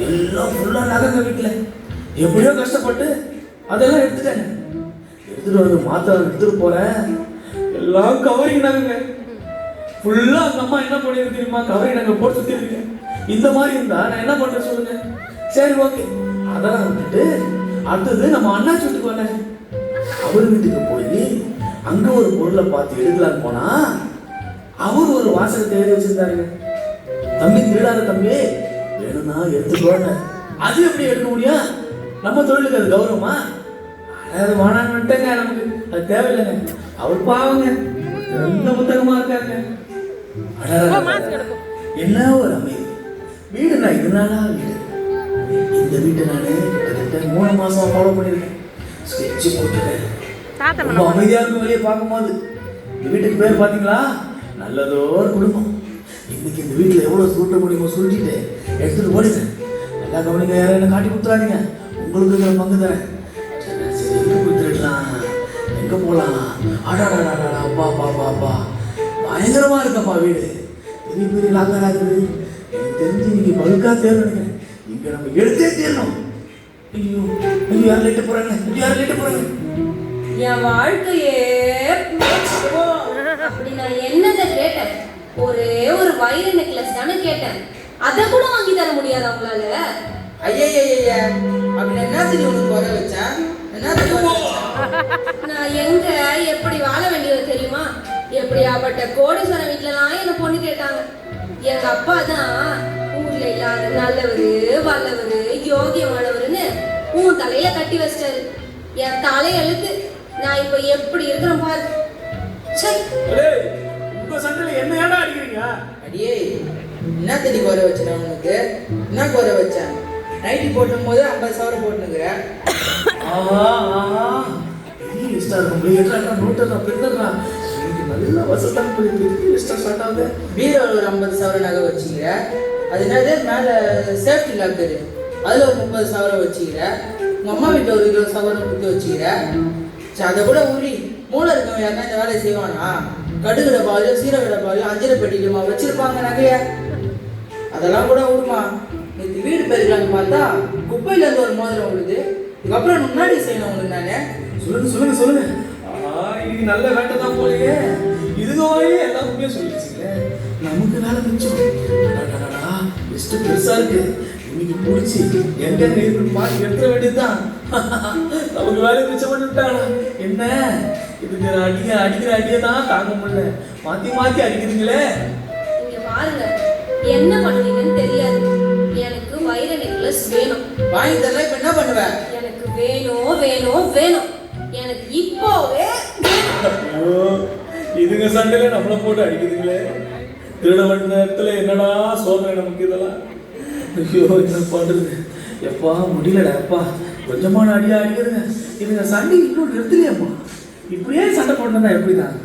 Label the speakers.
Speaker 1: எல்லாம் ஃபுல்லா நகைங்க வீட்டுல. எப்படியோ கஷ்டப்பட்டு அதெல்லாம் எடுத்துட்டேன். எடுத்துட்டு வந்து மாத்திரை எடுத்துட்டு போறேன். எல்லாம் கவரிங் நகைங்க. ஃபுல்லா அந்த அம்மா என்ன பண்ணிருக்கு தெரியுமா? கவரிங் நகை போட்டு சுத்தி இருக்கேன். இந்த மாதிரி இருந்தா நான் என்ன பண்றேன் சொல்லுங்க? சரி ஓகே, அதெல்லாம் விட்டுட்டு அடுத்தது நம்ம அண்ணாச்சி வீட்டுக்கு வந்தேன். அவர் வீட்டுக்கு போய் அங்க ஒரு பொருளை பார்த்து எடுக்கலான்னு போனா அவர் ஒரு வாசகத்தை எழுதி வச்சிருந்தாருங்க. தம்பி திருடாத தம்பி, வேணும்னா எடுத்துக்கோங்க. அது எப்படி எடுக்க முடியும்? நம்ம தொழிலுக்கு அது கௌரவமா? அது வானான்னுட்டேங்க, நமக்கு அது தேவையில்லைங்க. அவர் பாவங்க, எந்த புத்தகமா இருக்காங்க. என்ன ஒரு அமைதி வீடு. நான் இதனால வீடு, இந்த வீட்டை நான் கிட்டத்தட்ட 3 மாசமா ஃபாலோ பண்ணிருக்கேன். ஸ்கெட்ச் போட்டுருக்கேன். ரொம்ப அமைதியா இருக்கும் வெளியே பார்க்கும்போது. இந்த வீட்டுக்கு பேர் பாத்தீங்களா? நல்லதோ ஒரு குடும்பம். இன்னைக்கு இந்த வீட்டுல எவ்வளவு சுருட்ட முடியுமோ சுருட்டிட்டு எடுத்துட்டு ஓடிட்டேன். நல்லா கவனிங்க, யாரும் என்ன காட்டி கொடுத்துறாதீங்க. உங்களுக்கு இதில் பங்கு தரேன். சரி, எங்க கொடுத்துடலாம், எங்க போலாம்? ஆடாடாடா, அப்பா அப்பா அப்பா அப்பா, பயங்கரமா இருக்கப்பா வீடு. பெரிய பெரிய லாக்கரா இருக்குது. எனக்கு தெரிஞ்சு இன்னைக்கு பல்கா தேர்வு நினைக்கிறேன். இங்க நம்ம எடுத்தே தீரணும். ஐயோ ஐயோ, யார் லேட்டு போறாங்க? யார் லேட்டு போறாங்க?
Speaker 2: என் வாழ்க்கையே அப்படி நான் என்னதை கேட்டேன்? ஒரே ஒரு வைர நெக்லஸ் தானே கேட்டேன். அதை கூட வாங்கி தர முடியாது அவங்களால.
Speaker 3: ஐயா அப்படி என்னத்துக்கு உனக்கு வர வச்சேன்?
Speaker 2: நான் எங்க எப்படி வாழ வேண்டியது தெரியுமா? எப்படியாப்பட்ட கோடீஸ்வரன் வீட்டுலலாம் என்ன பொண்ணு கேட்டாங்க. எங்க அப்பா தான் ஊர்ல இல்லாத நல்லவரு வல்லவரு யோகியமானவருன்னு உன் தலையில கட்டி வச்சிட்டாரு. என் தலையெழுத்து. நான் இப்ப எப்படி இருக்கிறேன் பாரு.
Speaker 1: உங்க சண்டையில என்ன ஏடா அடிக்கிறீங்க?
Speaker 3: அடியே, என்ன தடி குறை வச்சேன் உனக்கு? என்ன குறை வச்சேன்? நைட்டி போட்டும் போது 50,000 போட்டுனுக்குறேன். பீரோல ஒரு 50,000 நகை வச்சுக்கிற. அது என்னது மேல சேஃப்டி லாக்கரு, அதுல ஒரு 30,000 வச்சுக்கிற. உங்க அம்மா வீட்டுல ஒரு 20,000 கொடுத்து வச்சுக்கிற. அதை கூட ஊறி மூளை இருக்கவன் யாருன்னா இந்த வேலையை செய்வானா? கடுகுட பாலு, சீரகட பாலு, அஞ்சரை பெட்டிக்குமா வச்சிருப்பாங்க நகைய. அதெல்லாம் கூட விடுமா? நேற்று வீடு பெருக்கலான்னு பார்த்தா குப்பையில இருந்து ஒரு மோதிரம் விழுது. இதுக்கப்புறம் முன்னாடி செய்யணும் உங்களுக்கு நானே.
Speaker 1: சொல்லுங்க சொல்லுங்க சொல்லுங்க. இன்னைக்கு நல்ல வேட்டை தான் போலயே. இதுவாயே எல்லாம் உண்மையா சொல்லிடுச்சுங்களே. நமக்கு வேலை மிச்சம். லிஸ்ட் பெருசா இருக்கு. இன்னைக்கு முடிச்சு எங்க இருக்குன்னு மாற்றி எடுத்துட வேண்டியதுதான். நமக்கு வேலை மிச்சம் பண்ணி விட்டாங்க. என்ன இதுக்கு அடிக்கிற அடியை தான் தாங்க முடியல. மாத்தி மாத்தி அடிக்கிறீங்களே.
Speaker 2: இங்க பாருங்க, என்ன பண்ணுவீங்கன்னு தெரியாது. எனக்கு வைர நெக்லஸ் வேணும்.
Speaker 3: வாங்கி தரல, இப்ப என்ன பண்ணுவேன்?
Speaker 2: எனக்கு வேணும் வேணும் வேணும். எனக்கு இப்போவே
Speaker 1: இதுங்க சண்டையில நம்மள போட்டு அடிக்குதுங்களே. திருட வந்த நேரத்துல என்னடா சோதனை நமக்கு இதெல்லாம். ஐயோ, என்ன பண்றது? எப்பா முடியலடா. எப்பா கொஞ்சமான அடியா அடிக்கிறதுங்க. இதுங்க சண்டை இன்னும் நிறுத்தலையப்பா. இப்படியே சண்டை போட்டா எப்படிதான்?